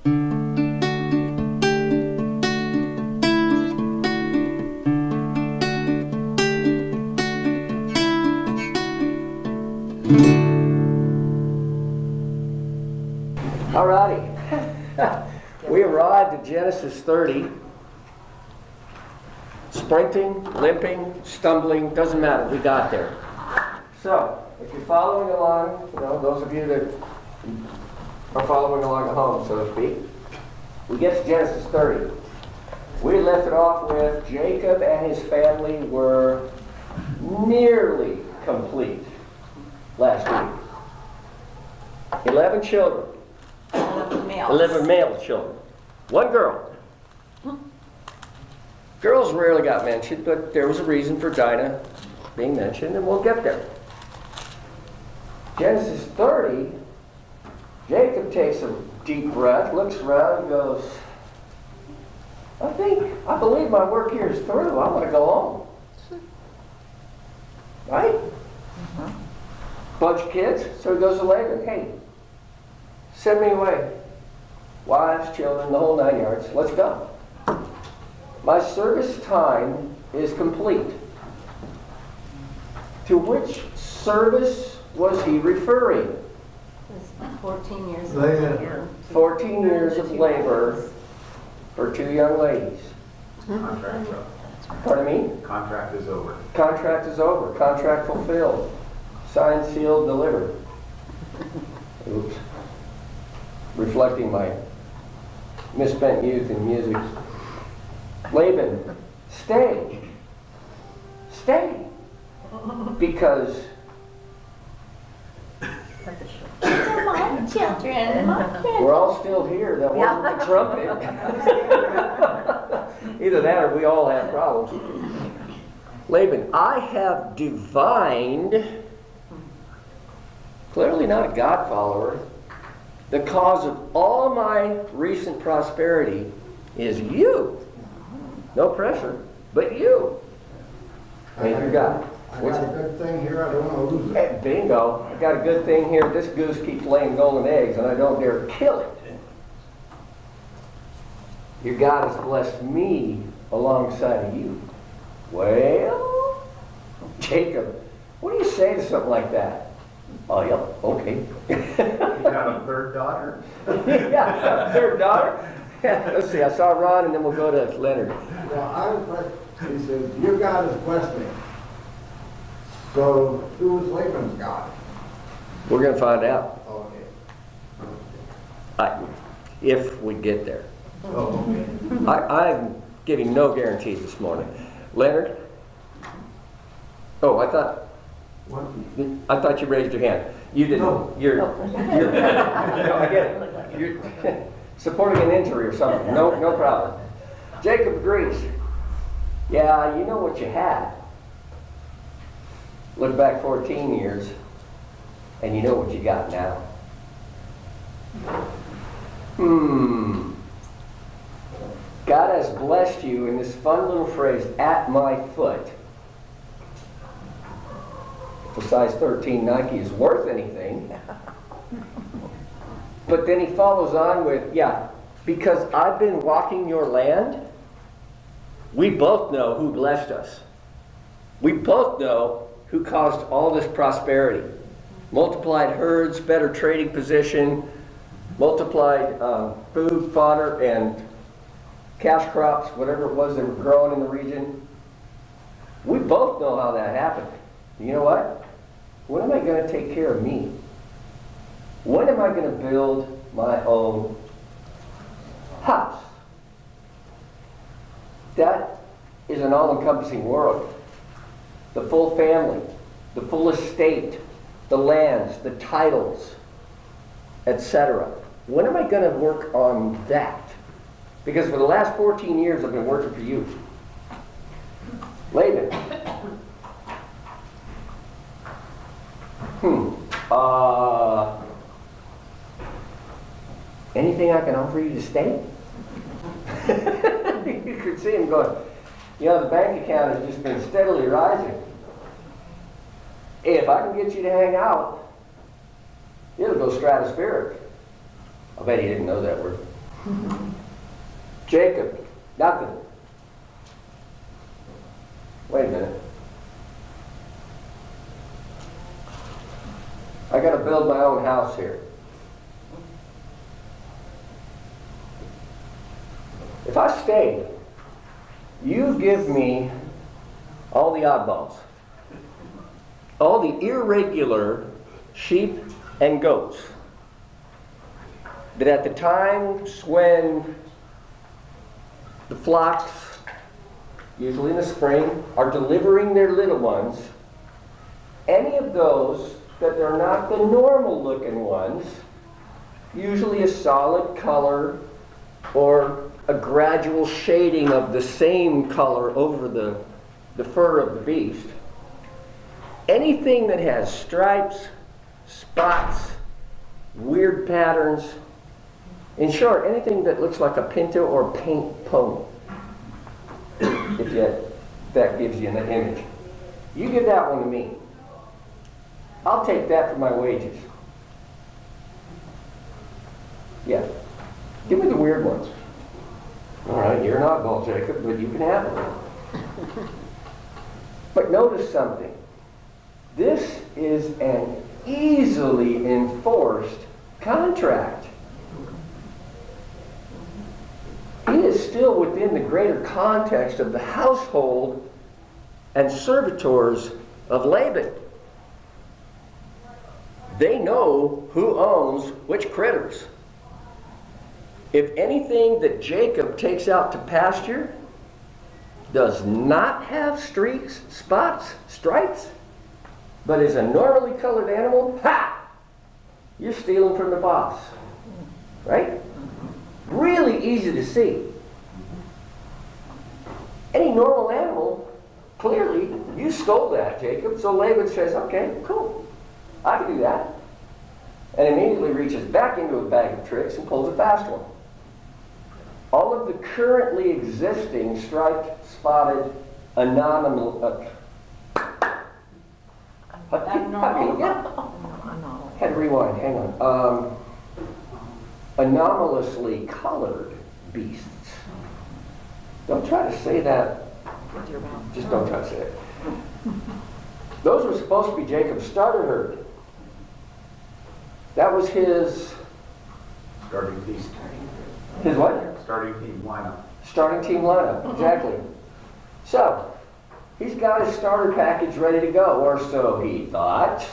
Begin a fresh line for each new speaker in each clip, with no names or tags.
Alrighty, we arrived at Genesis 30. Sprinting, limping, stumbling, doesn't matter, we got there. So, if you're following along, those of you that are following along at home, so to speak, we get to Genesis 30. We left it off with Jacob and his family were nearly complete last week. 11 children. 11 male children. One girl. Girls rarely got mentioned, but there was a reason for Dinah being mentioned, and we'll get there. Genesis 30, Jacob takes a deep breath, looks around, and goes, I believe my work here is through. I want to go home. Right? Bunch of kids. So he goes to Laban, hey, send me away. Wives, children, the whole 9 yards. Let's go. My service time is complete. To which service was he referring?
14 years of
labor.
14 years of labor for 2 young ladies.
Contract up.
Pardon me?
Contract is over.
Contract is over. Contract fulfilled. Signed, sealed, delivered. Oops. Reflecting my misspent youth in music. Laban, stay. Stay. Because
my children.
we're all still here. That wasn't the trumpet. Either that or we all have problems. Laban, I have divined, clearly not a God follower, the cause of all my recent prosperity is you. No pressure, but you. Major God.
I got a good thing here, I don't want to lose it.
Hey, bingo. I got a good thing here. This goose keeps laying golden eggs and I don't dare kill it. Your God has blessed me alongside of you. Well, Jacob, what do you say to something like that? Oh, yeah, okay.
You got a third daughter?
Yeah, third daughter. Let's see, I saw Ron and then we'll go to Leonard.
Well, he says, your God has blessed me. So, who is Laban's God?
We're going to find out
Okay.
if we get there.
Oh, okay.
I'm giving no guarantees this morning. Leonard? Oh, I thought you raised your hand. You didn't.
No.
You're no, I get it. You're supporting an injury or something. No problem. Jacob agrees. Yeah, you know what you had. Look back 14 years, and you know what you got now. God has blessed you in this fun little phrase, at my foot. If a size 13 Nike is worth anything. But then he follows on with, yeah, because I've been walking your land, we both know who blessed us. We both know who caused all this prosperity. Multiplied herds, better trading position, multiplied food, fodder, and cash crops, whatever it was that were growing in the region. We both know how that happened. You know what? When am I going to take care of me? When am I going to build my own house? That is an all-encompassing world. The full family, the full estate, the lands, the titles, etc. When am I going to work on that? Because for the last 14 years I've been working for you. Laban. Anything I can offer you to stay? You could see him going, the bank account has just been steadily rising. Hey, if I can get you to hang out, it'll go stratospheric. I bet he didn't know that word. Jacob, nothing. Wait a minute. I gotta build my own house here. If I stay, you give me all the oddballs, all the irregular sheep and goats that at the times when the flocks, usually in the spring, are delivering their little ones, any of those that they're not the normal looking ones, usually a solid color or a gradual shading of the same color over the fur of the beast. Anything that has stripes, spots, weird patterns, in short, anything that looks like a pinto or paint pony, if that gives you an image. You give that one to me. I'll take that for my wages. Yeah. Give me the weird ones. All right, you're an oddball, Jacob, but you can have it. But notice something. This is an easily enforced contract. He is still within the greater context of the household and servitors of Laban. They know who owns which critters. If anything that Jacob takes out to pasture does not have streaks, spots, stripes, but is a normally colored animal, ha! You're stealing from the boss. Right? Really easy to see. Any normal animal, clearly, you stole that, Jacob. So Laban says, okay, cool. I can do that. And immediately reaches back into a bag of tricks and pulls a fast one. All of the currently existing striped, spotted, anomalous, had to rewind, hang on. Anomalously colored beasts. Don't try to say that. Just don't try to say it. Those were supposed to be Jacob's starter herd. That was his
Starting team.
his what?
Starting team lineup.
Starting team lineup, exactly. So, he's got his starter package ready to go, or so he thought.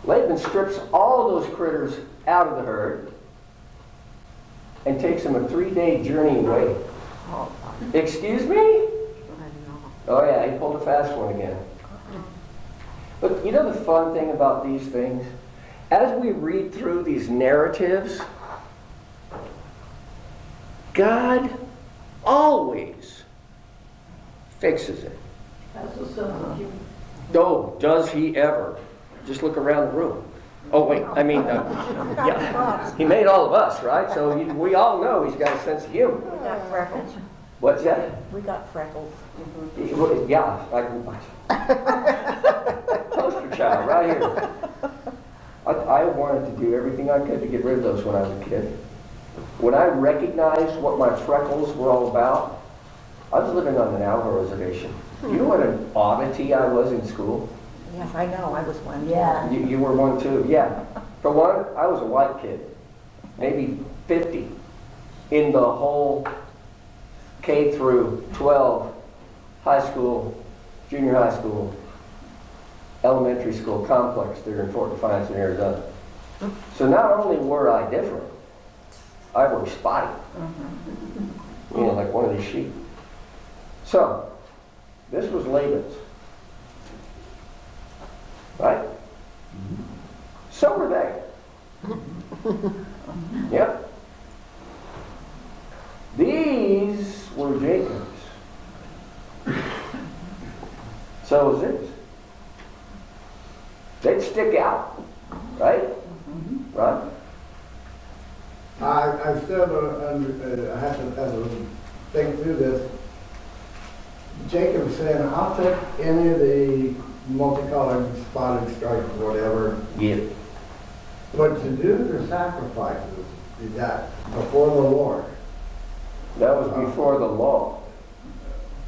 Laban strips all those critters out of the herd and takes them a 3-day journey away. Excuse me? Oh yeah, he pulled a fast one again. But you know the fun thing about these things? As we read through these narratives, God always fixes it. Oh, does he ever? Just look around the room. Oh wait, I mean, yeah, he made all of us, right? So we all know he's got a sense of humor.
We got freckles.
What's that?
We got freckles.
Yeah, poster child right here. I wanted to do everything I could to get rid of those when I was a kid. When I recognized what my freckles were all about, I was living on the Navajo reservation. You know what an oddity I was in school?
Yes, I know, I was one.
Yeah.
You were one too, yeah. For one, I was a white kid, maybe 50 in the whole K through 12 high school, junior high school, elementary school complex there in Fort Defiance in Arizona. So not only were I different, I were spotty. You know, like one of these sheep. So, this was Laban's. Right? So were they. Yep. These were Jacob's. So was his. They'd stick out. Right? Right?
I still don't I have to think through this. Jacob said, I'll take any of the multicolored, spotted stripes, whatever.
Yeah.
But to do the sacrifices, that before the Lord.
That was before the law.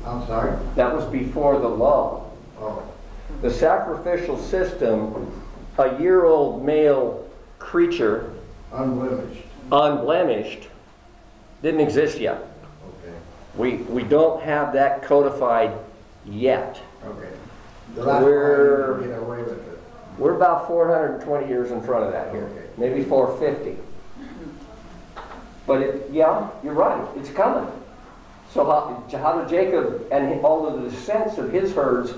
I'm sorry?
That was before the law.
Oh,
The sacrificial system, a year-old male creature,
unblemished.
unblemished, didn't exist yet.
Okay,
We don't have that codified yet.
okay. So that's why
We're-
you get away with it.
We're about 420 years in front of that here,
Okay.
maybe 450. But yeah, you're right, it's coming. So how did Jacob and all of the descendants of his herds,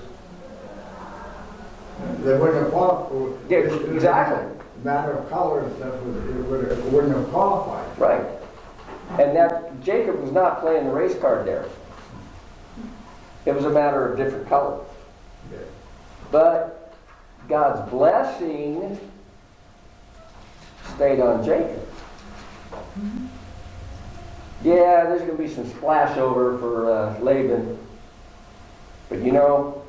They wouldn't have qualified.
Yeah, exactly.
Matter of color and stuff, it wouldn't have qualified.
right? And that Jacob was not playing the race card there. It was a matter of different color.
Okay.
But God's blessing stayed on Jacob. Yeah, there's going to be some splash over for Laban. But you know,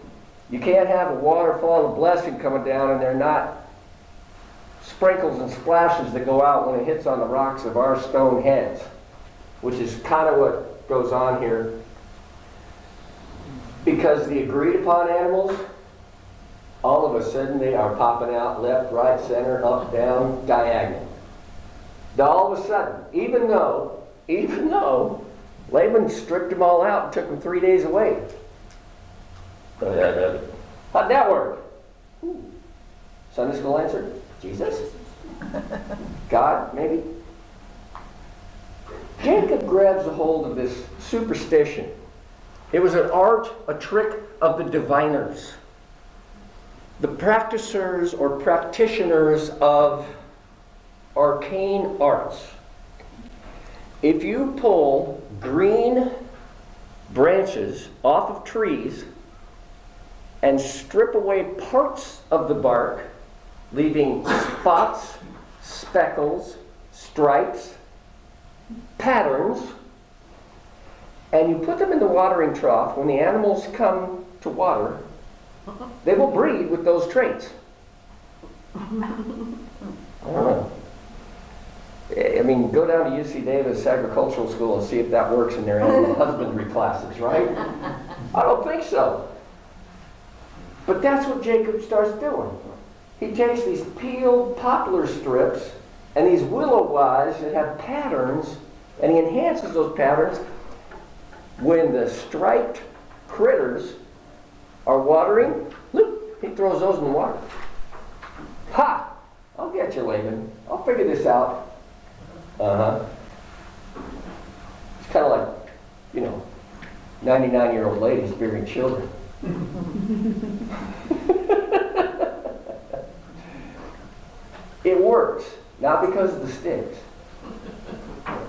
you can't have a waterfall of blessing coming down and they're not sprinkles and splashes that go out when it hits on the rocks of our stone heads, which is kind of what goes on here. Because the agreed upon animals, all of a sudden they are popping out left, right, center, up, down, diagonal. All of a sudden, even though Laban stripped them all out and took them 3 days away. How'd that work? Sunday school answer? Jesus? God, maybe? Jacob grabs a hold of this superstition. It was an art, a trick of the diviners. The practicers or practitioners of arcane arts. If you pull green branches off of trees and strip away parts of the bark, leaving spots, speckles, stripes, patterns, and you put them in the watering trough, when the animals come to water, they will breed with those traits. I don't know. I mean, go down to UC Davis Agricultural School and see if that works in their animal husbandry classes, right? I don't think so. But that's what Jacob starts doing. He takes these peeled poplar strips and these willow withes that have patterns, and he enhances those patterns. When the striped critters are watering, look, he throws those in the water. Ha! I'll get you, Laban. I'll figure this out. It's kind of like, 99-year-old ladies bearing children. It works, not because of the sticks,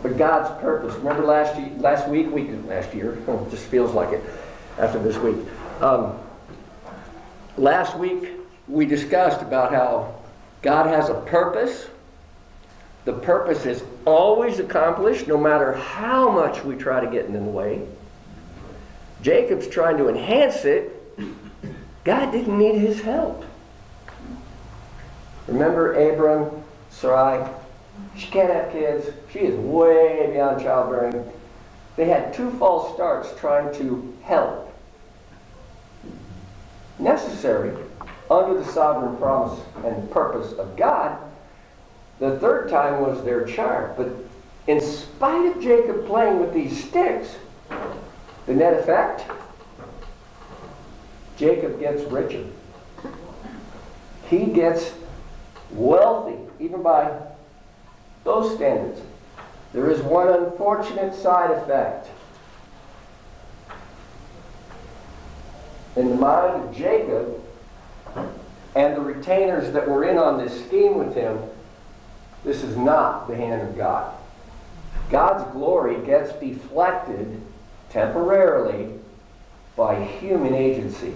but God's purpose. Remember last week, it just feels like it after this week. Last week we discussed about how God has a purpose. The purpose is always accomplished, no matter how much we try to get in the way. Jacob's trying to enhance it. God didn't need his help. Remember Abram, Sarai? She can't have kids. She is way beyond childbearing. They had 2 false starts trying to help. Necessary under the sovereign promise and purpose of God. The 3rd time was their charm. But in spite of Jacob playing with these sticks, the net effect, Jacob gets richer. He gets wealthy, even by those standards. There is one unfortunate side effect. In the mind of Jacob and the retainers that were in on this scheme with him, this is not the hand of God. God's glory gets deflected temporarily by human agency.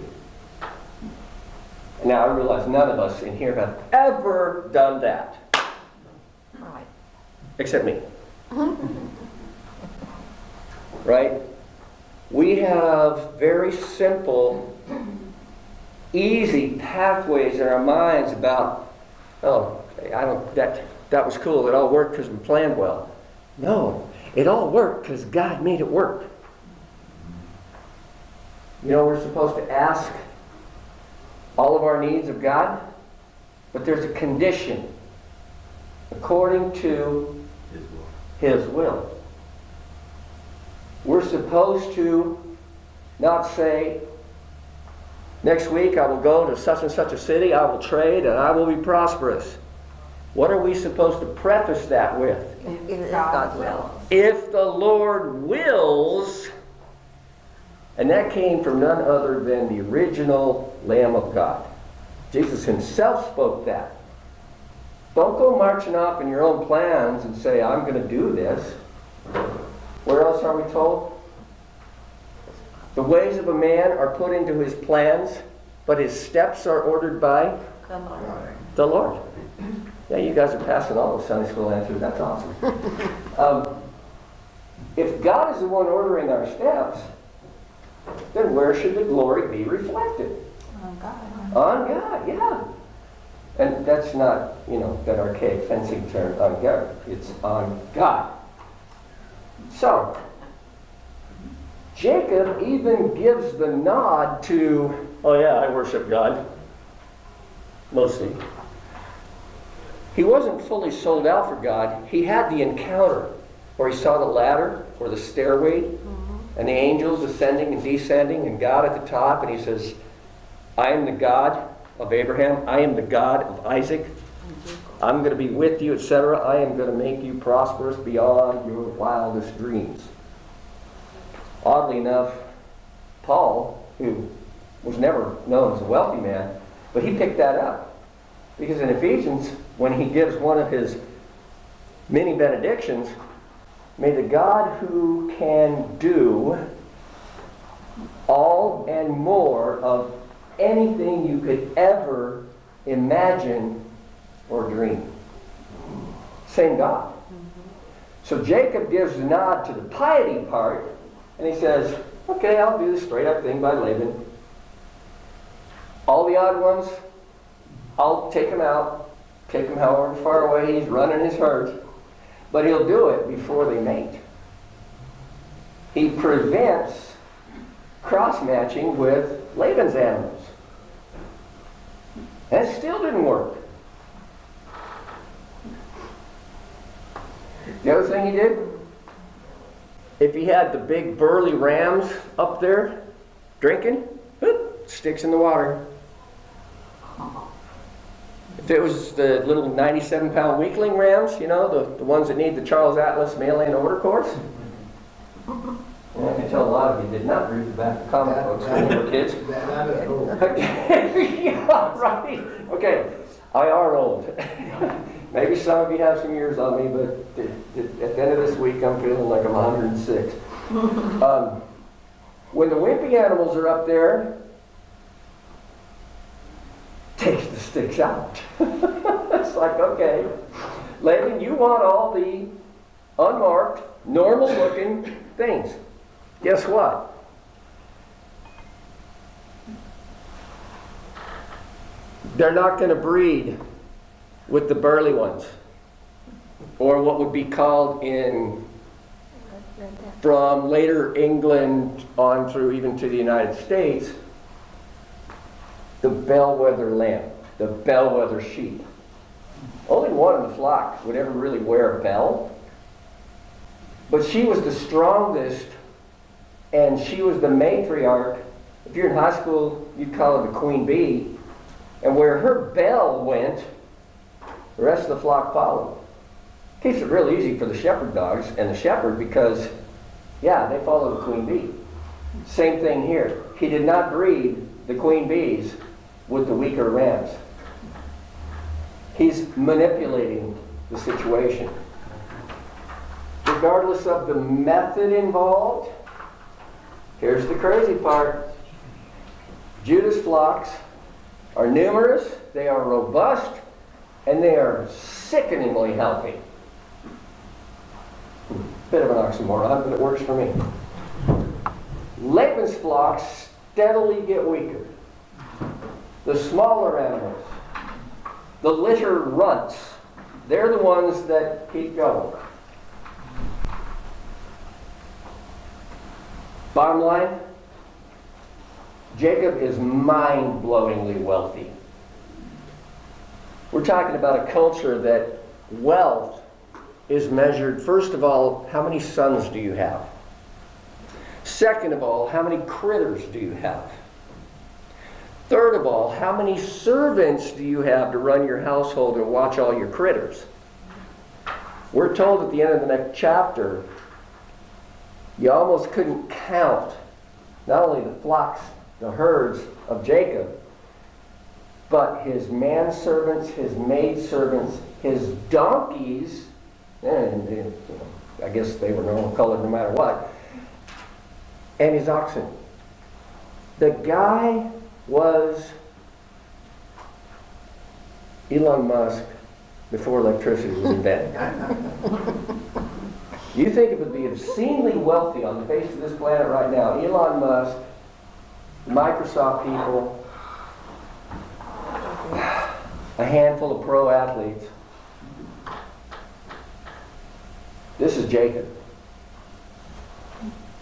Now, I realize none of us in here have ever done that.
Right.
Except me. Right? We have very simple, easy pathways in our minds about, that was cool. It all worked because we planned well. No, it all worked because God made it work. You know, we're supposed to ask all of our needs of God, but there's a condition according to
His will.
His will. We're supposed to not say, next week I will go to such and such a city, I will trade, and I will be prosperous. What are we supposed to preface that with?
It is God's will.
If the Lord wills, and that came from none other than the original Lamb of God. Jesus himself spoke that. Don't go marching off in your own plans and say, I'm going to do this. Where else are we told? The ways of a man are put into his plans, but his steps are ordered by
Come on.
the Lord. Yeah, you guys are passing all those Sunday school answers. That's awesome. If God is the one ordering our steps, then where should the glory be reflected?
On God.
On God, yeah. And that's not, that archaic fencing term, on God. It's on God. So, Jacob even gives the nod to, oh yeah, I worship God. Mostly. He wasn't fully sold out for God. He had the encounter where he saw the ladder or the stairway and the angels ascending and descending and God at the top, and he says, I am the God of Abraham. I am the God of Isaac. I'm going to be with you, etc. I am going to make you prosperous beyond your wildest dreams. Oddly enough, Paul, who was never known as a wealthy man, but he picked that up. Because in Ephesians, when he gives one of his many benedictions, may the God who can do all and more of anything you could ever imagine or dream. Same God. So Jacob gives the nod to the piety part, and he says, okay, I'll do the straight up thing by Laban. All the odd ones, I'll take him out, take him however far away he's running his herd, but he'll do it before they mate. He prevents cross-matching with Laban's animals. And it still didn't work. The other thing he did, if he had the big burly rams up there drinking, sticks in the water. If it was the little 97-pound weakling rams, the ones that need the Charles Atlas mail-in order course. And I can tell a lot of you did not read the back of comic books when you were kids.
That is cool.
Yeah, right. Okay, I are old. Maybe some of you have some years on me, but at the end of this week, I'm feeling like I'm 106. When the wimpy animals are up there, take the sticks out. It's like, okay, Laban, you want all the unmarked, normal-looking things. Guess what? They're not going to breed with the burly ones, or what would be called from later England on through even to the United States, the bellwether lamb, the bellwether sheep. Only one in the flock would ever really wear a bell, but she was the strongest, and she was the matriarch. If you're in high school, you'd call her the queen bee, and where her bell went, the rest of the flock followed. Keeps it real easy for the shepherd dogs and the shepherd because, yeah, they follow the queen bee. Same thing here. He did not breed the queen bees with the weaker rams. He's manipulating the situation. Regardless of the method involved, here's the crazy part. Judah's flocks are numerous, they are robust, and they are sickeningly healthy. Bit of an oxymoron, but it works for me. Laban's flocks steadily get weaker. The smaller animals, the litter runts, they're the ones that keep going. Bottom line, Jacob is mind-blowingly wealthy. We're talking about a culture that wealth is measured, first of all, how many sons do you have? Second of all, how many critters do you have? Third of all, how many servants do you have to run your household and watch all your critters? We're told at the end of the next chapter, you almost couldn't count not only the flocks, the herds of Jacob, but his manservants, his maidservants, his donkeys, and I guess they were normal colored no matter what, and his oxen. The guy was Elon Musk before electricity was invented. You think it would be obscenely wealthy on the face of this planet right now, Elon Musk, Microsoft people, a handful of pro athletes. This is Jacob.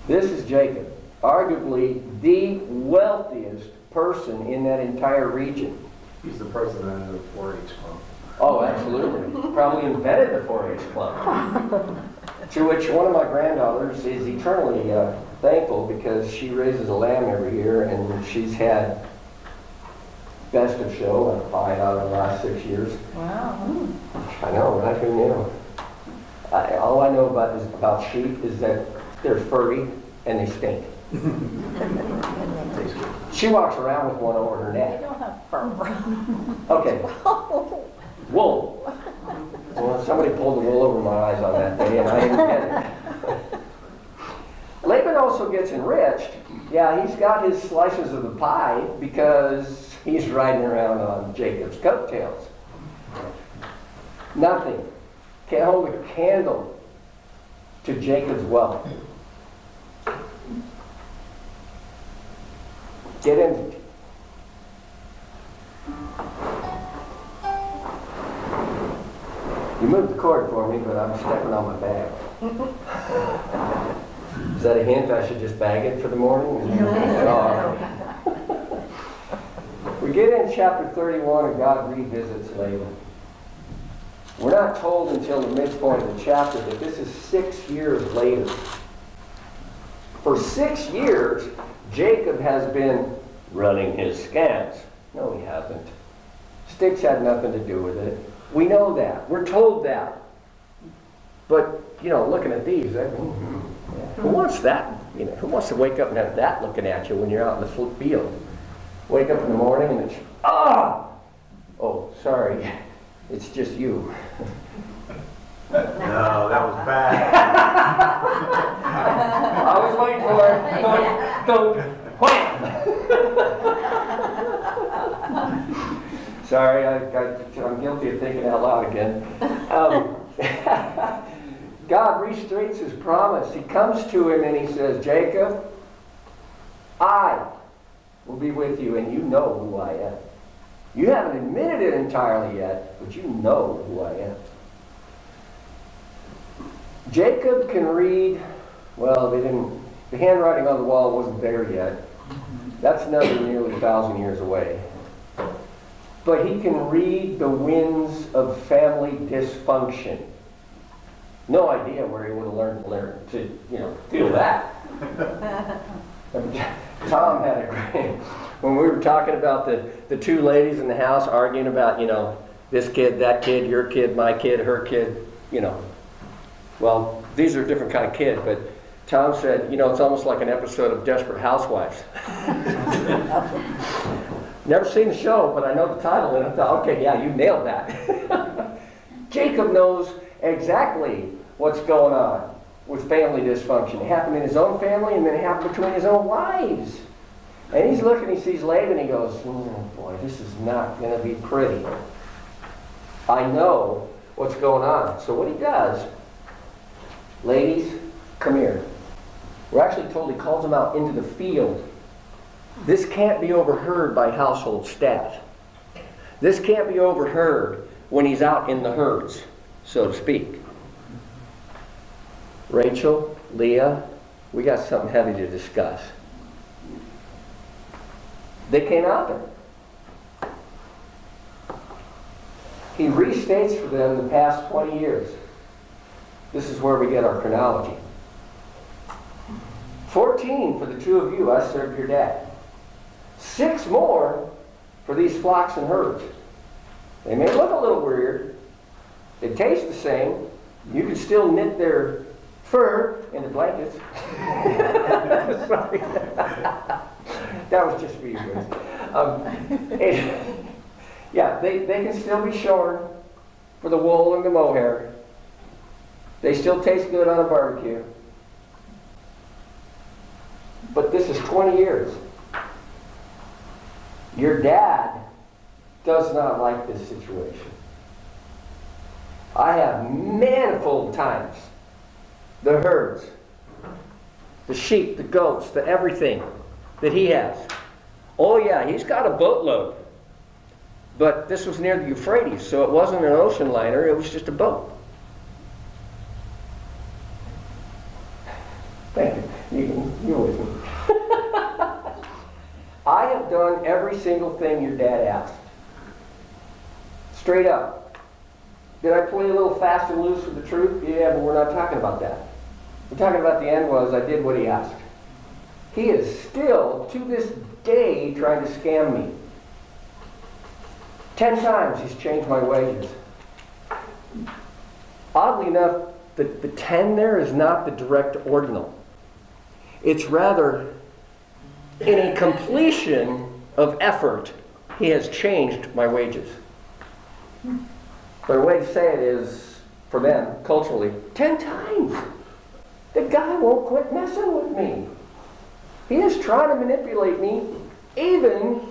This is Jacob, arguably the wealthiest person in that entire region.
He's the president of the 4-H club.
Oh, absolutely. Probably invented the 4-H club. To which one of my granddaughters is eternally thankful because she raises a lamb every year and she's had best of show, 5 out of the last 6 years.
Wow.
I know, right? Who knew? All I know about sheep is that they're furry and they stink. She walks around with one over her
They
neck.
don't have fur.
Okay, wool. Well, somebody pulled the wool over my eyes on that day and I didn't get it. Laban also gets enriched. Yeah, he's got his slices of the pie because he's riding around on Jacob's coattails. Nothing can hold a candle to Jacob's wealth. Get in. You moved the cord for me, but I'm stepping on my bag. Is that a hint I should just bag it for the morning? Oh. We get in chapter 31 and God revisits Laban. We're not told until the midpoint of the chapter that this is 6 years later. For 6 years, Jacob has been running his scams. No, he hasn't. Sticks had nothing to do with it. We know that. We're told that. But, looking at these, who wants that? Who wants to wake up and have that looking at you when you're out in the field? Wake up in the morning and it's, oh, sorry. It's just you.
No, that was bad.
I was waiting for it. Don't, wham! Sorry, I'm guilty of thinking out loud again. God restates his promise. He comes to him and he says, Jacob, I will be with you and you know who I am. You haven't admitted it entirely yet, but you know who I am. Jacob can read, well, the handwriting on the wall wasn't there yet. That's another nearly 1,000 years away. But he can read the winds of family dysfunction. No idea where he would have learned to feel that. Tom had a great, when we were talking about the two ladies in the house arguing about, this kid, that kid, your kid, my kid, her kid, Well, these are different kind of kids, but Tom said, it's almost like an episode of Desperate Housewives. Never seen the show, but I know the title, and I thought, okay, yeah, you nailed that. Jacob knows exactly what's going on with family dysfunction. It happened in his own family, and then it happened between his own wives. And he's looking, he sees Laban, and he goes, oh boy, this is not going to be pretty. I know what's going on. So what he does, ladies, come here. We're actually told he calls them out into the field. This can't be overheard by household staff. This can't be overheard when he's out in the herds. so to speak. Rachel, Leah, we got something heavy to discuss. They came out there. He restates for them the past 20 years. This is where we get our chronology. 14 for the two of you, I served your dad. 6 more for these flocks and herds. They may look a little weird. They taste the same. You can still knit their fur into blankets. Sorry. That was just for you guys. Yeah, they can still be shorn for the wool and the mohair. They still taste good on a barbecue. But this is 20 years. Your dad does not like this situation. I have manifold times the herds, the sheep, the goats, the everything that he has. Oh yeah, he's got a boatload. But this was near the Euphrates, so it wasn't an ocean liner, it was just a boat. Thank you. You're with me. I have done every single thing your dad asked. Straight up. Did I play a little fast and loose with the truth? Yeah, but we're not talking about that. We're talking about the end was I did what he asked. He is still, to this day, trying to scam me. 10 times he's changed my wages. Oddly enough, the 10 there is not the direct ordinal. It's rather, in a completion of effort, he has changed my wages. But a way to say it is, for them, culturally, 10 times. The guy won't quit messing with me. He is trying to manipulate me, even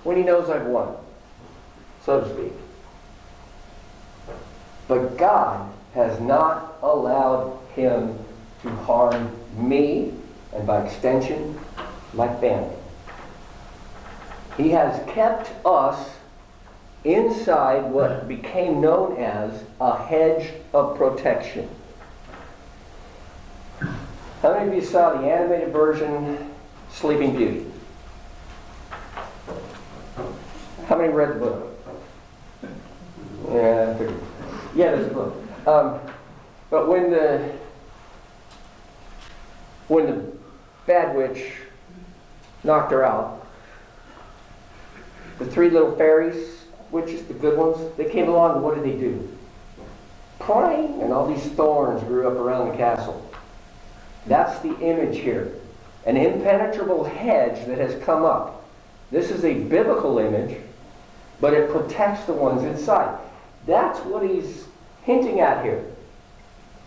when he knows I've won, so to speak. But God has not allowed him to harm me, and by extension, my family. He has kept us inside what became known as a hedge of protection. How many of you saw the animated version, Sleeping Beauty? How many read the book? Yeah, I figured. Yeah, there's a book. But when the bad witch knocked her out, the 3 little fairies, witches, the good ones, they came along, and what did they do? Crying, and all these thorns grew up around the castle. That's the image here. An impenetrable hedge that has come up. This is a biblical image, but it protects the ones inside. That's what he's hinting at here.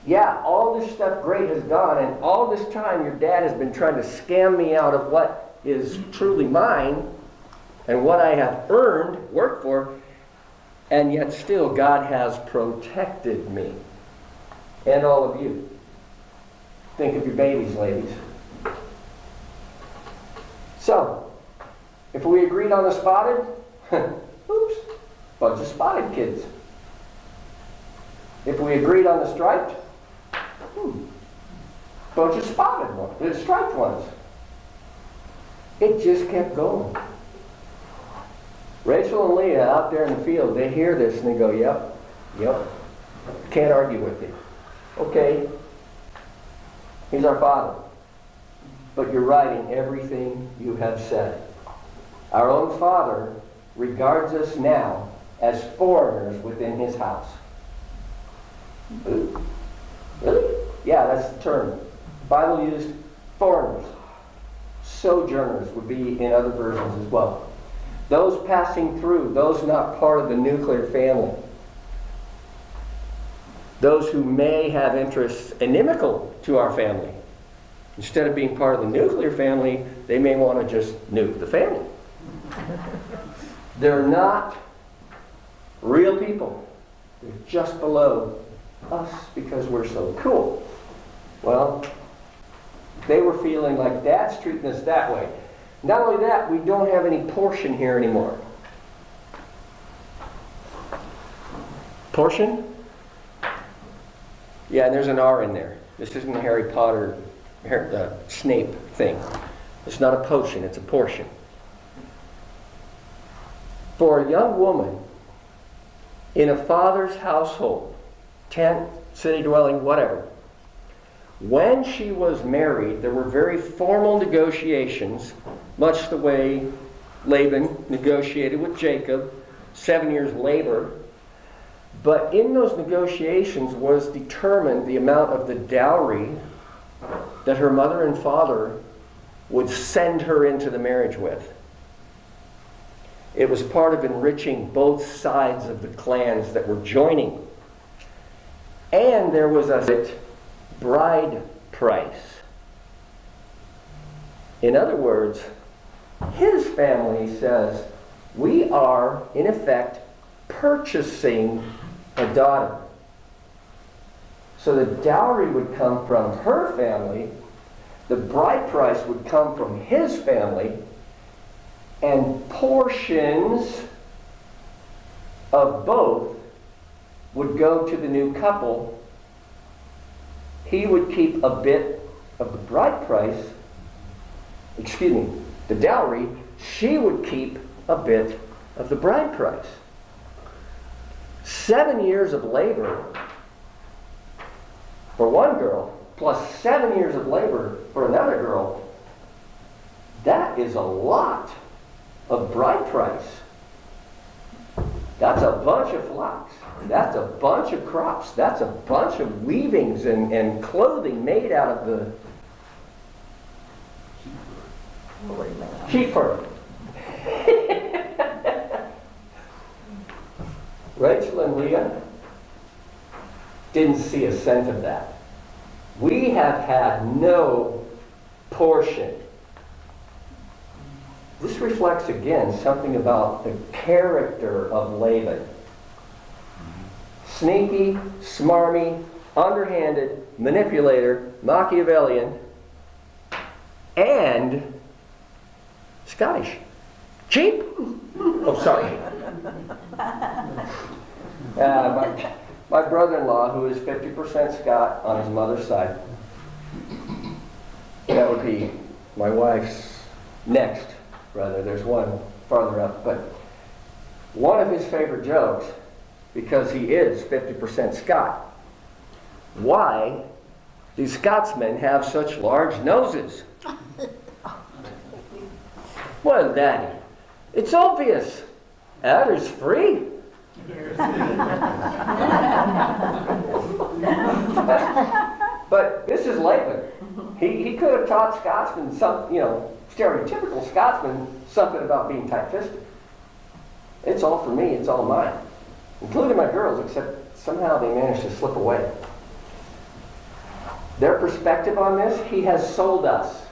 Yeah, all this stuff great has gone, and all this time your dad has been trying to scam me out of what is truly mine and what I have earned, worked for, and yet still God has protected me and all of you. Think of your babies, ladies. So, if we agreed on the spotted, oops, bunch of spotted kids. If we agreed on the striped, bunch of spotted ones, the striped ones. It just kept going. Rachel and Leah out there in the field, they hear this and they go, yep, can't argue with you. Okay, he's our father. But you're right in everything you have said. Our own father regards us now as foreigners within his house. Ooh. Really? Yeah, that's the term. The Bible used foreigners. Sojourners would be in other versions as well. Those passing through, those not part of the nuclear family. Those who may have interests inimical to our family. Instead of being part of the nuclear family, they may want to just nuke the family. They're not real people. They're just below us because we're so cool. Well, they were feeling like Dad's treating us that way. Not only that, we don't have any portion here anymore. Portion? Yeah, and there's an R in there. This isn't a Harry Potter, Snape thing. It's not a potion, it's a portion. For a young woman in a father's household, tent, city dwelling, whatever, when she was married, there were very formal negotiations, much the way Laban negotiated with Jacob, 7 years labor. But in those negotiations was determined the amount of the dowry that her mother and father would send her into the marriage with. It was part of enriching both sides of the clans that were joining. And there was a bride price. In other words, his family says, we are, in effect, purchasing a daughter. So the dowry would come from her family, the bride price would come from his family, and portions of both would go to the new couple. He would keep a bit of the bride price, the dowry. She would keep a bit of the bride price. 7 years of labor for one girl, plus 7 years of labor for another girl, that is a lot of bride price. That's a bunch of flocks. That's a bunch of crops. That's a bunch of weavings and clothing made out of the sheep fur. Rachel and Leah didn't see a cent of that. We have had no portion. This reflects again something about the character of Laban. Sneaky, smarmy, underhanded, manipulator, Machiavellian, and Scottish. Cheap? Oh, sorry. My brother-in-law, who is 50% Scot on his mother's side, that would be my wife's next brother. There's one farther up, but one of his favorite jokes, because he is 50% Scot, why do Scotsmen have such large noses? Well, Daddy, it's obvious. Air's free. But this is Laban. He could have taught Scotsmen some, stereotypical Scotsmen something about being tight-fisted. It's all for me, it's all mine. Including my girls, except somehow they managed to slip away. Their perspective on this, he has sold us.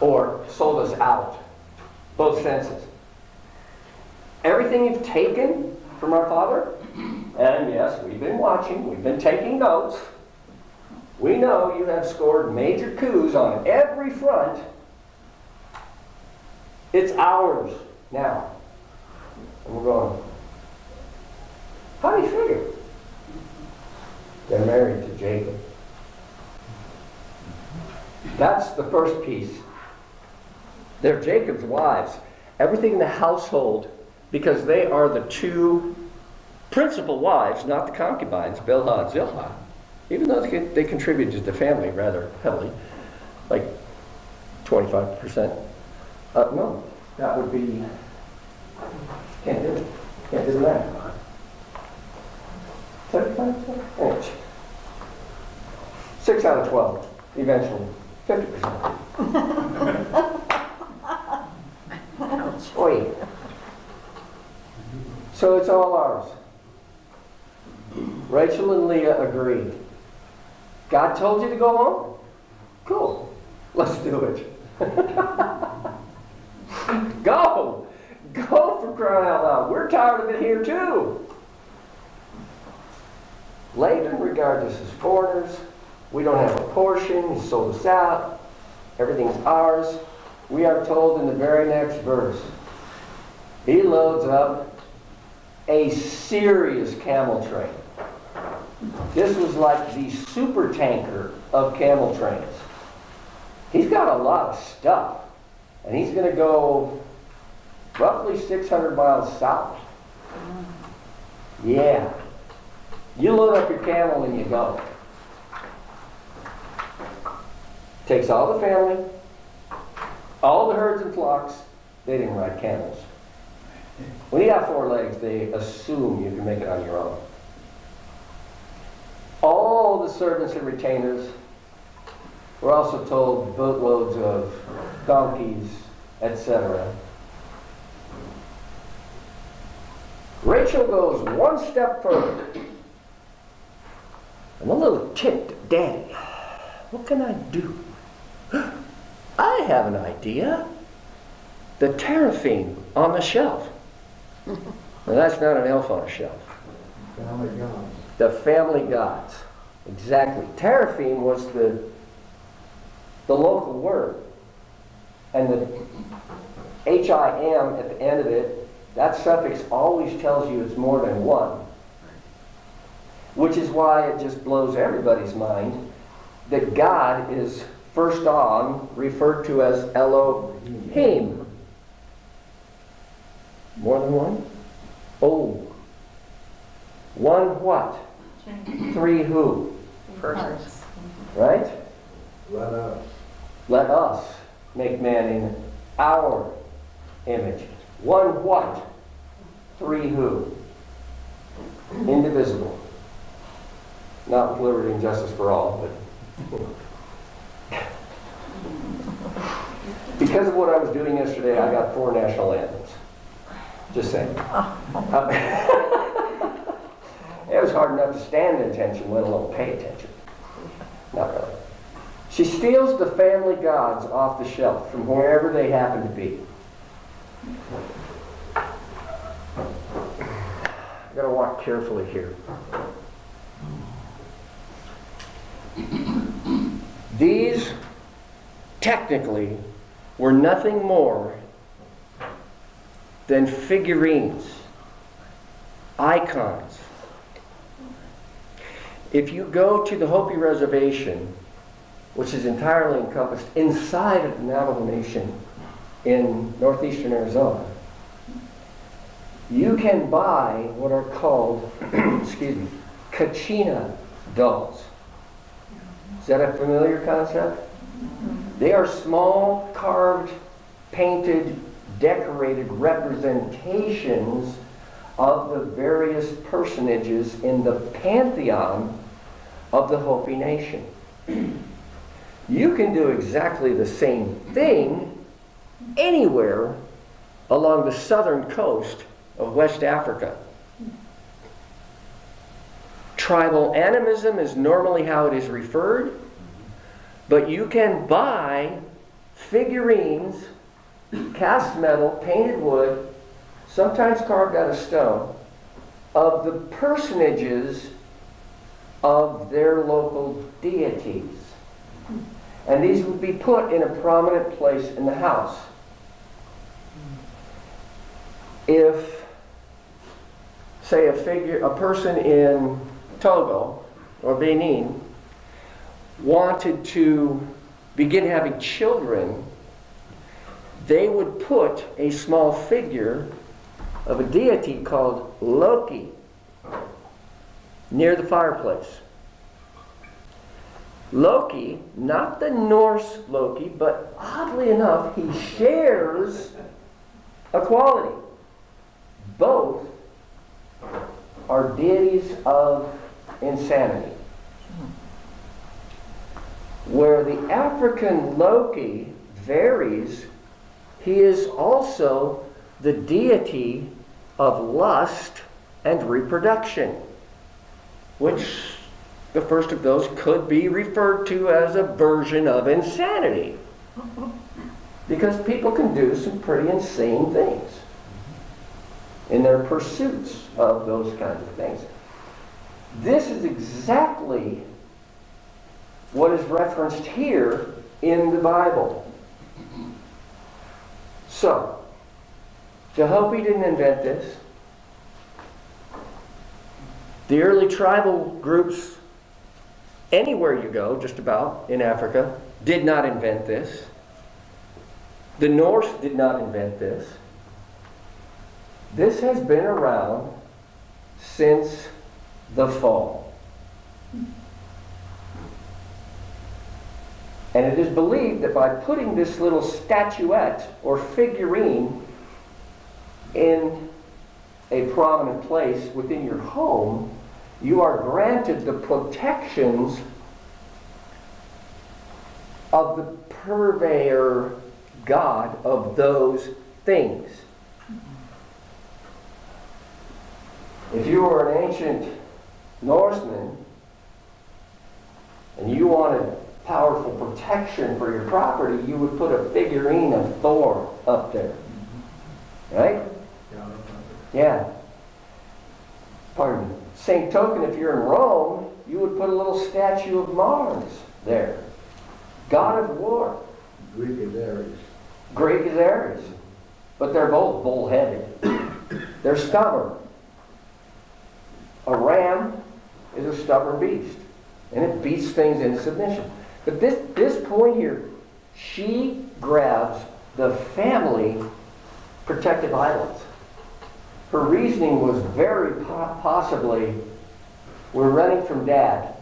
Or sold us out. Both senses. Everything you've taken from our father, and yes, we've been watching, we've been taking notes. We know you have scored major coups on every front. It's ours now. And we're going, how do you figure? They're married to Jacob. That's the first piece. They're Jacob's wives. Everything in the household, because they are the two principal wives, not the concubines, Bilhah and Zilpah. Even though they contributed to the family rather heavily, like 25%. No, that would be, can't do it. Can't do the math. 35%? 6 out of 12, eventually. 50%. Oi. So it's all ours. Rachel and Leah agreed. God told you to go home? Cool. Let's do it. Go! Go, for crying out loud. We're tired of it here too. Laban regards us as foreigners. We don't have a portion. He sold us out. Everything's ours. We are told in the very next verse, he loads up a serious camel train. This was like the super tanker of camel trains. He's got a lot of stuff, and he's going to go roughly 600 miles south. Yeah. You load up your camel and you go. Takes all the family, all the herds and flocks. They didn't ride camels. When you have 4 legs, they assume you can make it on your own. All the servants and retainers were also told boatloads of donkeys, etc. Rachel goes one step further. I'm a little ticked, Daddy. What can I do? I have an idea. The teraphim on the shelf. Well, that's not an elf on a shelf.
Family gods.
The family gods. Exactly. Teraphim was the local word. And the H-I-M at the end of it, that suffix always tells you it's more than one. Which is why it just blows everybody's mind that God is first on referred to as Elohim. More than one? Oh. One what? 3 who?
Persons.
Right?
Let us.
Let us make man in our image. One what? 3 who? Indivisible. Not with liberty and justice for all, but because of what I was doing yesterday, I got 4 national anthems. Just saying. It was hard enough to stand attention, let alone pay attention. Not really. She steals the family gods off the shelf from wherever they happen to be. I've got to walk carefully here. These, technically, were nothing more than figurines, icons. If you go to the Hopi Reservation, which is entirely encompassed inside of the Navajo Nation in northeastern Arizona, you can buy what are called, excuse me, Kachina dolls. Is that a familiar concept? They are small, carved, painted, decorated representations of the various personages in the pantheon of the Hopi Nation. You can do exactly the same thing anywhere along the southern coast of West Africa. Tribal animism is normally how it is referred, but you can buy figurines, cast metal, painted wood, sometimes carved out of stone, of the personages of their local deities. And these would be put in a prominent place in the house. If, say, a person in Togo or Benin wanted to begin having children, they would put a small figure of a deity called Loki near the fireplace. Loki, not the Norse Loki, but oddly enough, he shares a quality. Both are deities of insanity. Where the African Loki varies, he is also the deity of lust and reproduction, which the first of those could be referred to as a version of insanity. Because people can do some pretty insane things in their pursuits of those kinds of things. This is exactly what is referenced here in the Bible. So, Jehopi didn't invent this. The early tribal groups, anywhere you go, just about, in Africa, did not invent this. The Norse did not invent this. This has been around since the fall. And it is believed that by putting this little statuette or figurine in a prominent place within your home, you are granted the protections of the purveyor God of those things. If you were an ancient Norseman and you wanted powerful protection for your property, you would put a figurine of Thor up there. Right? Yeah. Pardon me. Same token, if you're in Rome, you would put a little statue of Mars there. God of war.
Greek is Aries.
Greek is Aries. But they're both bull-headed. They're stubborn. A ram is a stubborn beast. And it beats things into submission. But this point here, she grabs the family protective islands. Her reasoning was very possibly, we're running from Dad.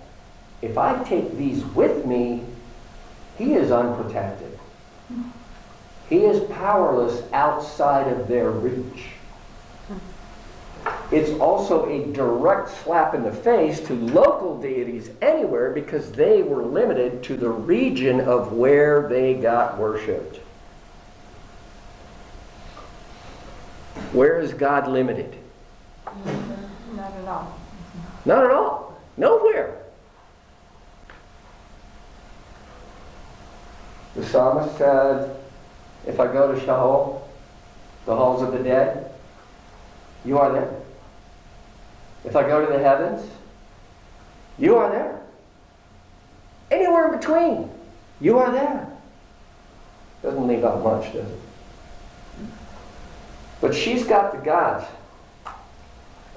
If I take these with me, he is unprotected. He is powerless outside of their reach. It's also a direct slap in the face to local deities anywhere because they were limited to the region of where they got worshipped. Where is God limited?
Not at all.
Not at all. Nowhere. The psalmist said, if I go to Sheol, the halls of the dead, you are there. If I go to the heavens, you are there. Anywhere in between, you are there. Doesn't leave out much, does it? But she's got the gods.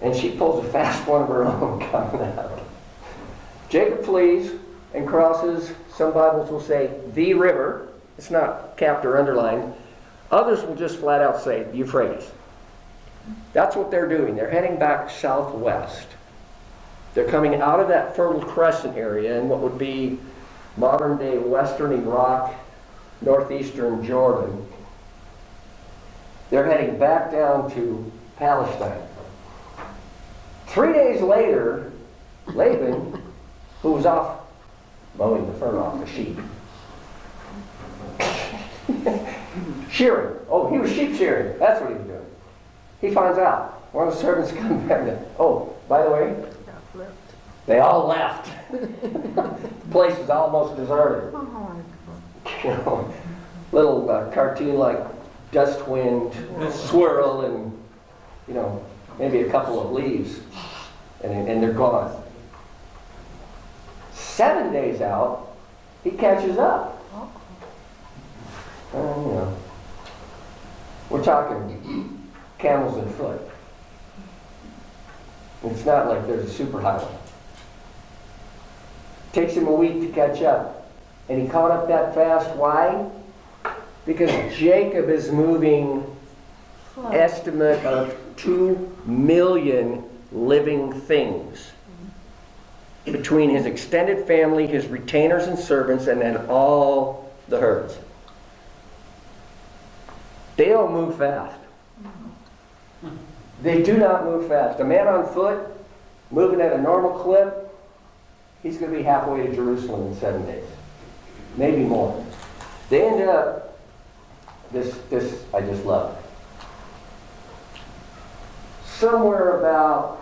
And she pulls a fast one of her own coming out. Jacob flees and crosses, some Bibles will say, the river. It's not capped or underlined. Others will just flat out say, the Euphrates. That's what they're doing. They're heading back southwest. They're coming out of that Fertile Crescent area in what would be modern-day western Iraq, northeastern Jordan. They're heading back down to Palestine. 3 days later, Laban, who was off mowing the fur off the sheep, shearing. Oh, he was sheep shearing. That's what he was doing. He finds out. One of the servants comes back and, oh, by the way, they all left. The place is almost deserted. You know, little cartoon like dust wind swirl and, you know, maybe a couple of leaves, and they're gone. 7 days out, he catches up. You know, we're talking camels and foot. It's not like there's a super highway. Takes him a week to catch up. And he caught up that fast. Why? Because Jacob is moving estimate of 2 million living things between his extended family, his retainers and servants, and then all the herds. They don't move fast. They do not move fast. A man on foot, moving at a normal clip, he's going to be halfway to Jerusalem in 7 days. Maybe more. They ended up, this I just love. Somewhere about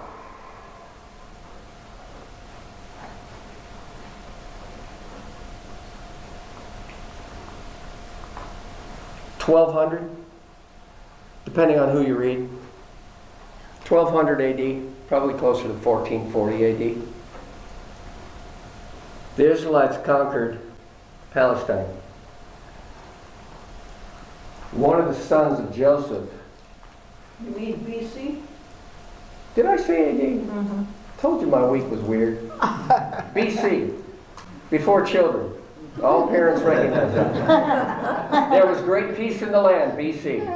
$1,200, depending on who you read. 1200 AD, probably closer to 1440 AD. The Israelites conquered Palestine. One of the sons of Joseph.
You mean BC?
Did I say AD?
Mm-hmm.
Told you my week was weird. BC, before children. All parents recognize that. There was great peace in the land, BC.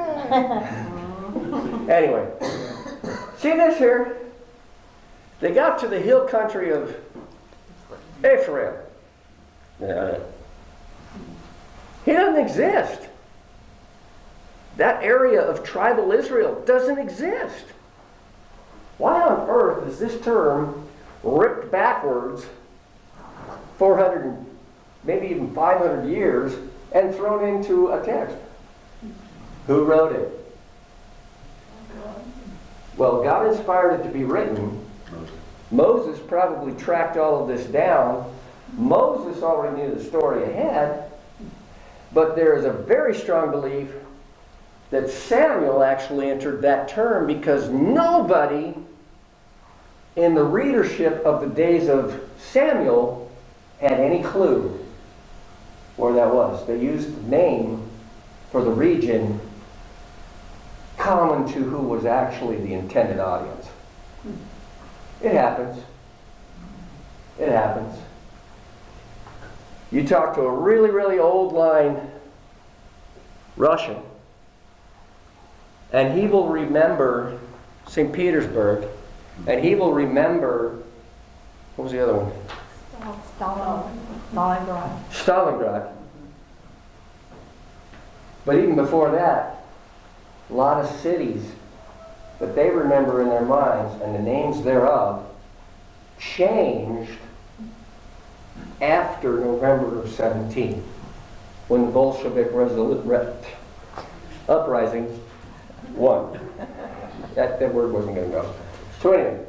Anyway, see this here? They got to the hill country of Ephraim. He doesn't exist. That area of tribal Israel doesn't exist. Why on earth is this term ripped backwards 400, maybe even 500 years and thrown into a text? Who wrote it? Well, God inspired it to be written. Moses probably tracked all of this down. Moses already knew the story ahead, but there is a very strong belief that Samuel actually entered that term because nobody in the readership of the days of Samuel had any clue where that was. They used the name for the region common to who was actually the intended audience. It happens. It happens. You talk to a really, really old line Russian, and he will remember St. Petersburg, and he will remember, what was the other one?
Stalingrad.
Stalingrad. But even before that, a lot of cities that they remember in their minds and the names thereof changed after November of 17, when the Bolshevik uprising won. That word wasn't going to go. So anyway,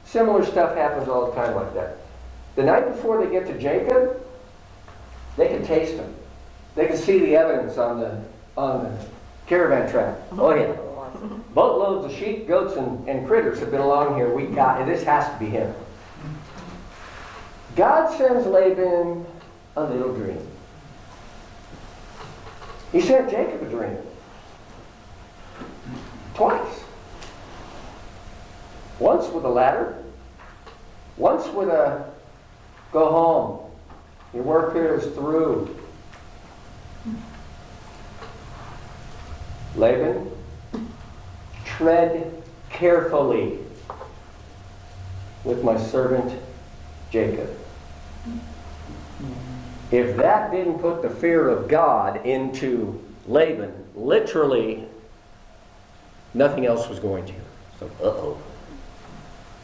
similar stuff happens all the time like that. The night before they get to Jacob, they can taste him. They can see the evidence on the caravan track. Oh yeah. Boatloads of sheep, goats, and critters have been along here. This has to be him. God sends Laban a little dream. He sent Jacob a dream. Twice. Once with a ladder. Once with a go home. Your work here is through. Laban, tread carefully with my servant Jacob. If that didn't put the fear of God into Laban, literally nothing else was going to. So, uh-oh.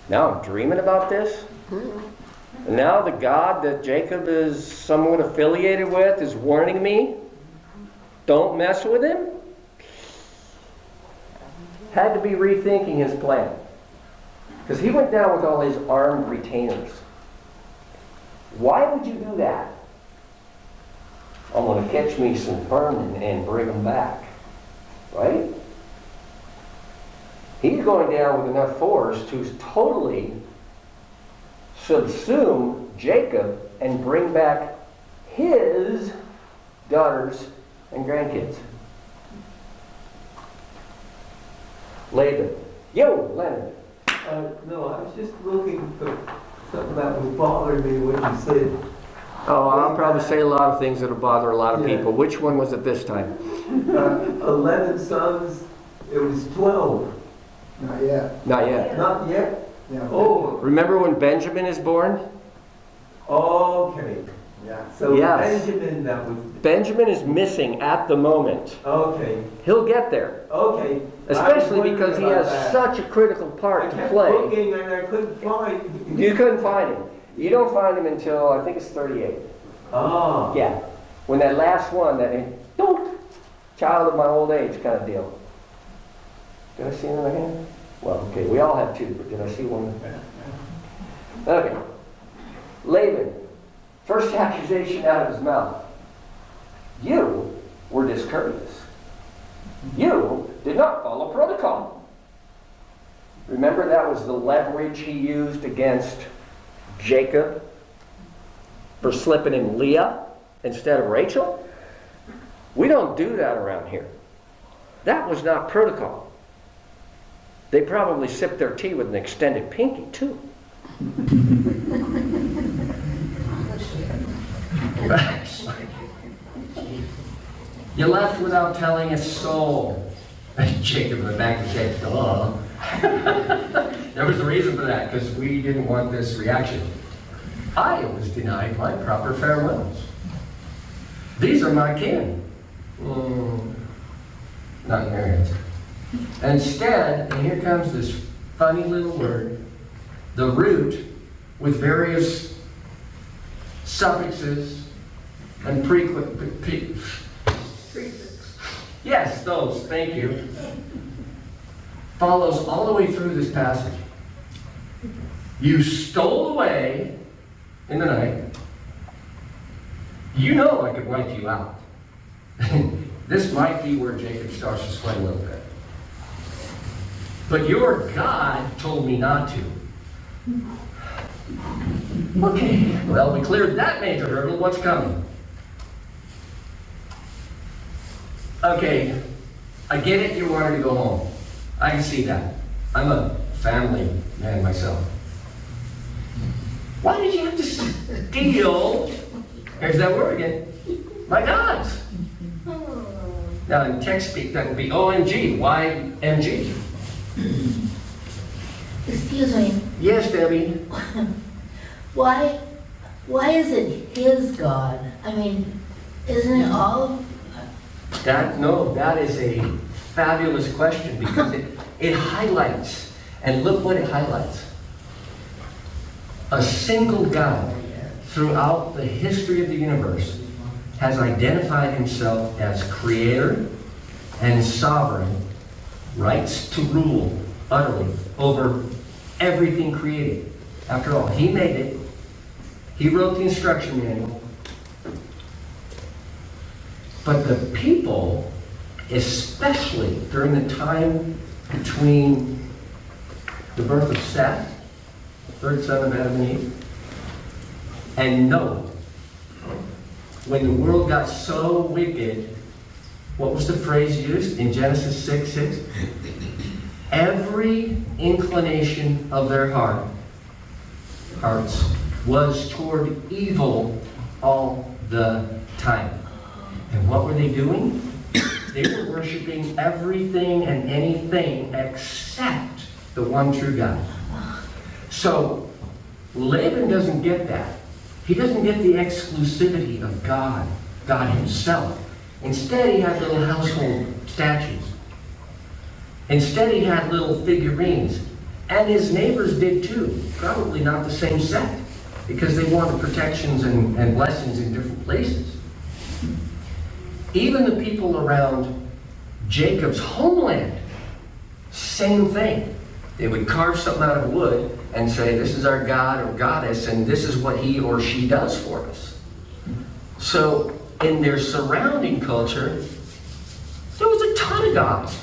Now I'm dreaming about this? And now the God that Jacob is somewhat affiliated with is warning me, don't mess with him? Had to be rethinking his plan. Because he went down with all his armed retainers. Why would you do that? I'm going to catch me some vermin and bring them back. Right? He's going down with enough force to totally subsume Jacob and bring back his daughters and grandkids. Laban. Yo, Leonard.
No, I was just looking for something that was bothering me when you said.
Oh, I'll probably say a lot of things that'll bother a lot of people. Which one was it this time?
11 sons, it was 12.
Not yet.
Not yet.
Not yet?
Yeah.
Oh,
Remember when Benjamin is born?
okay.
Yeah.
So
Yes.
Benjamin, that was,
Benjamin is missing at the moment.
okay,
He'll get there.
okay.
Especially because he has such a critical
I
part to
kept
play.
looking and I couldn't find.
You couldn't find him. You don't find him until, I think it's 38.
Ah.
Yeah. When that last one, that don't, child of my old age kind of deal. Did I see another hand? Well, okay, we all have two, but did I see one? Okay. Laban, first accusation out of his mouth. You were discourteous. You did not follow protocol. Remember, that was the leverage he used against Jacob for slipping in Leah instead of Rachel? We don't do that around here. That was not protocol. They probably sipped their tea with an extended pinky, too. You left without telling a soul. Jacob in the back of the head, duh. There was a reason for that, because we didn't want this reaction. I was denied my proper farewells. These are my kin. Not in your hands. Instead, and here comes this funny little word, the root with various suffixes and yes, those, thank you, follows all the way through this passage. You stole away in the night. You know I could wipe you out. This might be where Jacob starts to sweat a little bit. But your God told me not to. Okay, well, we cleared that major hurdle. What's coming? Okay, I get it, you wanted to go home. I can see that. I'm a family man myself. Why did you have to steal, here's that word again, my gods? Now in text speak, that would be OMG. Why MG?
Excuse me,
Yes, Debbie.
why is it his God? I mean, isn't it all?
That is a fabulous question, because it highlights, and look what it highlights. A single God throughout the history of the universe has identified himself as creator and sovereign, rights to rule utterly over everything created. After all, he made it. He wrote the instruction manual. But the people, especially during the time between the birth of Seth, third son of Adam and Eve, and Noah, when the world got so wicked, what was the phrase used in Genesis 6:6? Every inclination of their hearts was toward evil all the time. And what were they doing? They were worshiping everything and anything except the one true God. So Laban doesn't get that. He doesn't get the exclusivity of God himself. Instead, he had little household statues. Instead, he had little figurines. And his neighbors did too. Probably not the same set, because they wanted protections and blessings in different places. Even the people around Jacob's homeland, same thing. They would carve something out of wood and say, this is our God or goddess, and this is what he or she does for us. So in their surrounding culture, there was a ton of gods.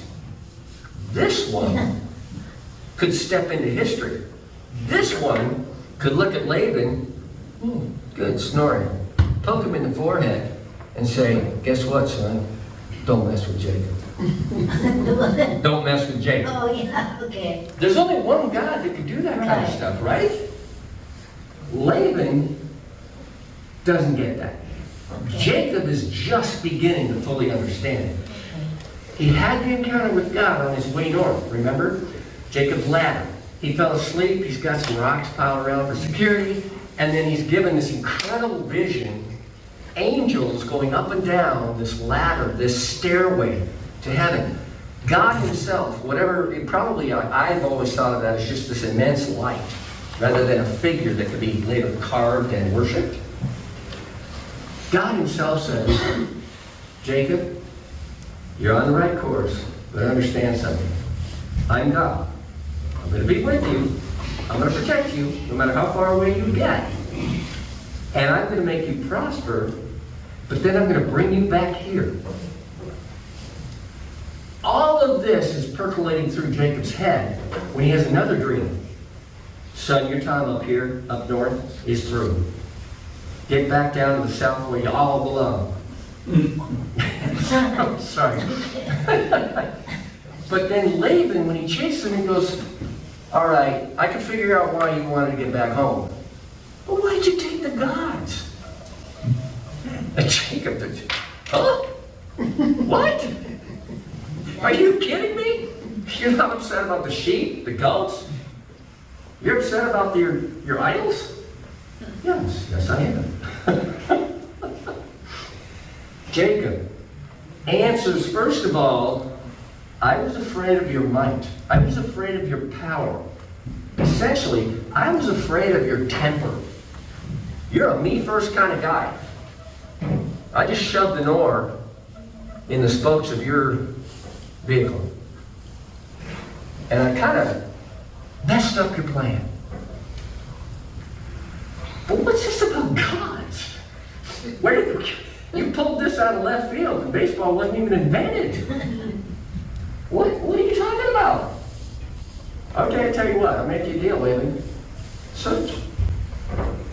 This one could step into history. This one could look at Laban, good snoring, poke him in the forehead, and say, guess what, son? Don't mess with Jacob. Don't mess with Jacob.
Oh, yeah, okay.
There's only one God that could do that kind of
Right.
stuff, right? Laban doesn't get that.
Okay.
Jacob is just beginning to fully understand it. He had the encounter with God on his way north, remember? Jacob's ladder. He fell asleep, he's got some rocks piled around for security, and then he's given this incredible vision, angels going up and down this ladder, this stairway to heaven. God himself, whatever, I've always thought of that as just this immense light, rather than a figure that could be later carved and worshipped. God himself says, Jacob, you're on the right course, but understand something. I'm God. I'm going to be with you. I'm going to protect you, no matter how far away you get. And I'm going to make you prosper, but then I'm going to bring you back here. All of this is percolating through Jacob's head when he has another dream. Son, your time up here, up north, is through. Get back down to the south where you all belong. I'm sorry. But then Laban, when he chases him, he goes, All right, I can figure out why you wanted to get back home. But why'd you take the gods? And Jacob, huh? What? Are you kidding me? You're not upset about the sheep, the goats? You're upset about your idols? Yes, I am. Jacob answers, first of all, I was afraid of your might. I was afraid of your power. Essentially, I was afraid of your temper. You're a me first kind of guy. I just shoved an oar in the spokes of your vehicle. And I kind of messed up your plan. But what's this about gods? Where did you pulled this out of left field, and baseball wasn't even invented. What are you talking about? Okay, I tell you what, I'll make you a deal, Laban. Search.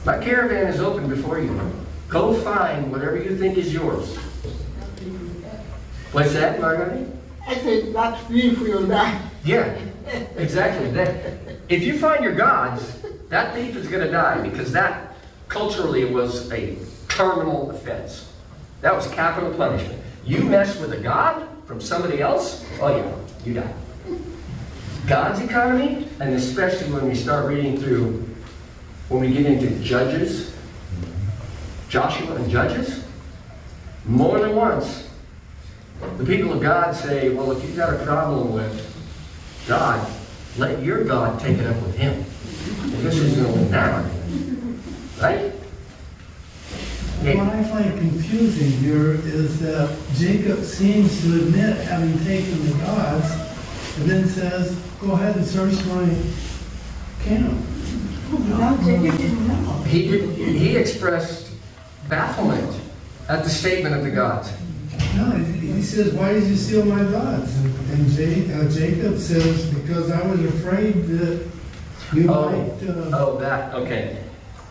My caravan is open before you. Go find whatever you think is yours. What's that, Marguerite?
I said, that's beautiful, you'll die.
Yeah, exactly. If you find your gods, that thief is going to die, because that culturally was a terminal offense. That was capital punishment. You mess with a god from somebody else, oh yeah, you die. God's economy, and especially when we start reading through, when we get into Judges, Joshua and Judges, more than once, the people of God say, well, if you've got a problem with God, let your God take it up with him. Because he's going to win that argument. Right?
What I find confusing here is that Jacob seems to admit having taken the gods, and then says, go ahead and search my camp.
No, Jacob didn't know.
He expressed bafflement at the statement of the gods.
No, he says, why did you steal my gods? And Jacob says, because I was afraid that you might...
That, okay.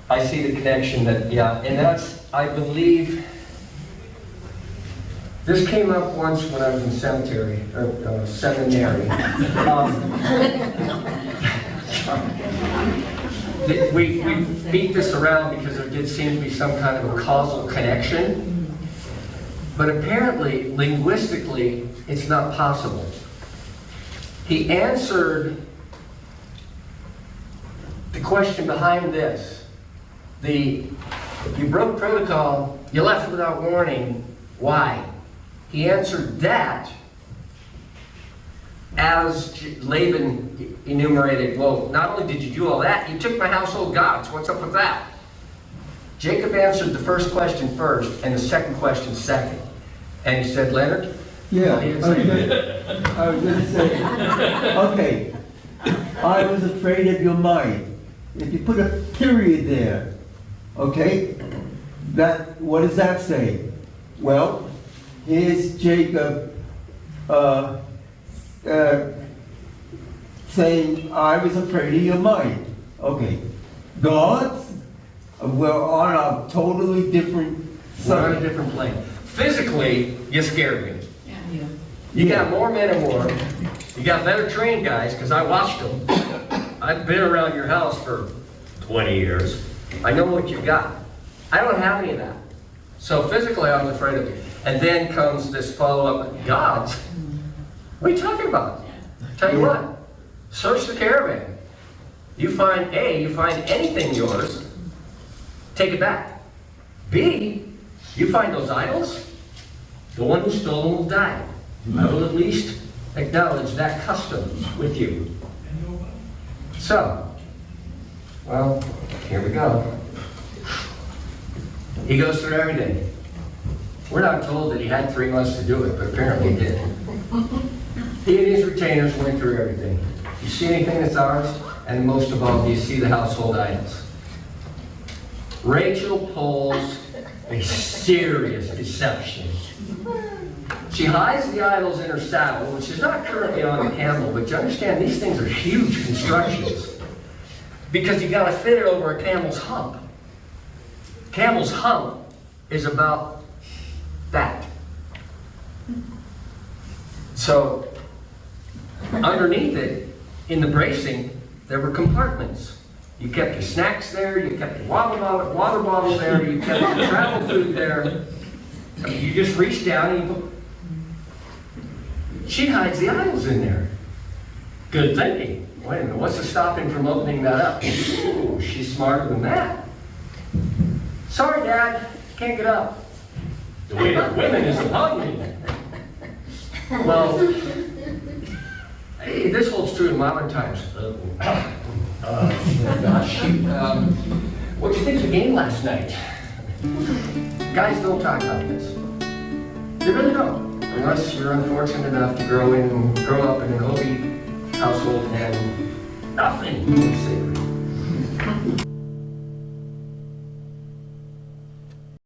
I see the connection that, yeah, and that's, I believe, this came up once when I was in seminary. We beat this around because there did seem to be some kind of a causal connection, but apparently, linguistically, it's not possible. He answered the question behind this. You broke protocol, you left without warning, why? He answered that as Laban enumerated, well, not only did you do all that, you took my household gods, what's up with that? Jacob answered the first question first and the second question second. And he said, Leonard?
Yeah,
He didn't say
okay. I was gonna say, okay, I was afraid of your might. If you put a period there, okay, what does that say? Well, here's Jacob saying, I was afraid of your might. Okay, gods, we're on a totally different
We're on a
side.
different plane. Physically, you scared me.
Yeah.
You got more men of war. You got better trained guys, because I watched them. I've been around your house for 20 years. I know what you got. I don't have any of that. So physically, I was afraid of you. And then comes this follow-up, gods? What are you talking about? Tell you what, search the caravan. You find anything yours, take it back. B, you find those idols, the one who stole them will die. I will at least acknowledge that custom with you. So, well, here we go. He goes through everything. We're not told that he had 3 months to do it, but apparently he did. He and his retainers went through everything. You see anything that's ours? And most of all, do you see the household items? Rachel pulls a serious deception. She hides the idols in her saddle, which is not currently on the camel, but you understand these things are huge constructions. Because you gotta fit it over a camel's hump. Camel's hump is about that. So, underneath it, in the bracing, there were compartments. You kept your snacks there, you kept your water bottle there, you kept your travel food there. I mean, you just reach down and you put... She hides the aisles in there. Good thinking. Wait a minute, what's to stop him from opening that up? Ooh, she's smarter than that. Sorry, Dad, can't get up. The weight of women is upon me. Well, hey, this holds true in modern times. Gosh, what'd you think of the game last night? Guys don't talk about this. They really don't. Unless you're unfortunate enough to grow up in an Obi household and nothing sacred.